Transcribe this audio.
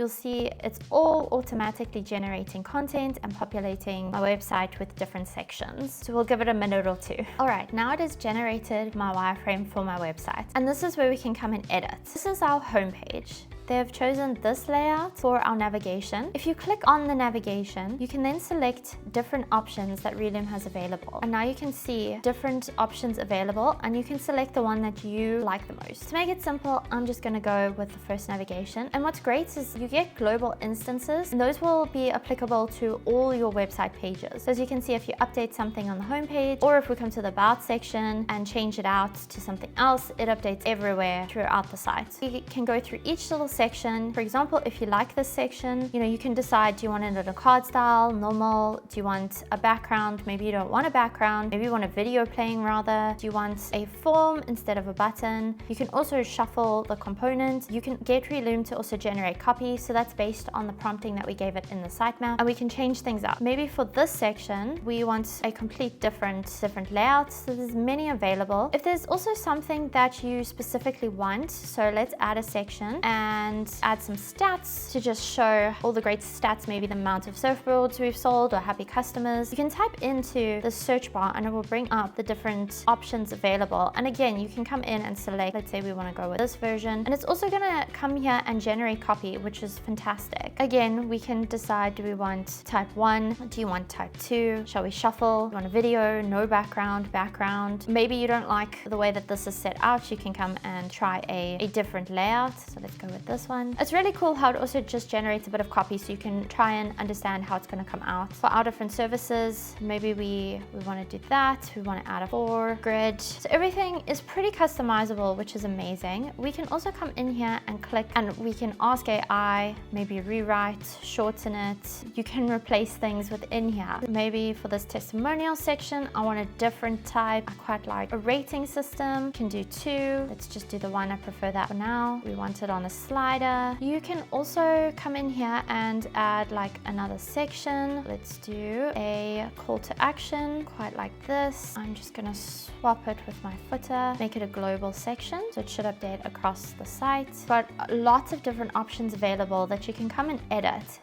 you'll see it's all automatically generating content and populating my website with different sections. So we'll give it a minute or two. All right, now it has generated my wireframe for my website. And this is where we can come and edit. This is our homepage. They've chosen this layout for our navigation. If you click on the navigation, you can then select different options that Relume has available. And now you can see different options available and you can select the one that you like the most. To make it simple, I'm just gonna go with the first navigation. And what's great is you get global instances and those will be applicable to all your website pages. So as you can see, if you update something on the homepage or if we come to the About section and change it out to something else, it updates everywhere throughout the site. You can go through each little section. For example, if you like this section, you can decide, do you want it in a card style, normal? Do you want a background? Maybe you don't want a background. Maybe you want a video playing rather. Do you want a form instead of a button? You can also shuffle the component. You can get Relume to also generate copy. So that's based on the prompting that we gave it in the sitemap. And we can change things up. Maybe for this section, we want a complete different layout. So there's many available. If there's also something that you specifically want, so let's add a section and add some stats to just show all the great stats, maybe the amount of surfboards we've sold or happy customers. You can type into the search bar and it will bring up the different options available. And again, you can come in and select, let's say we want to go with this version. And it's also going to come here and generate copy, which is fantastic. Again, we can decide, do we want type 1? Do you want type 2? Shall we shuffle? Do you want a video? No background? Background? Maybe you don't like the way that this is set out. You can come and try a different layout. So let's go with this one. It's really cool how it also just generates a bit of copy so you can try and understand how it's going to come out. For our different services, maybe we want to do that. We want to add a grid. So everything is pretty customizable, which is amazing. We can also come in here and click and we can ask AI, maybe rewrite, shorten it. You can replace things within here. Maybe for this testimonial section, I want a different type. I quite like a rating system. You can do 2. Let's just do the 1. I prefer that for now. We want it on a slider. You can also come in here and add like another section. Let's do a call to action, quite like this. I'm just gonna swap it with my footer, make it a global section, so it should update across the site. But lots of different options available that you can come and edit.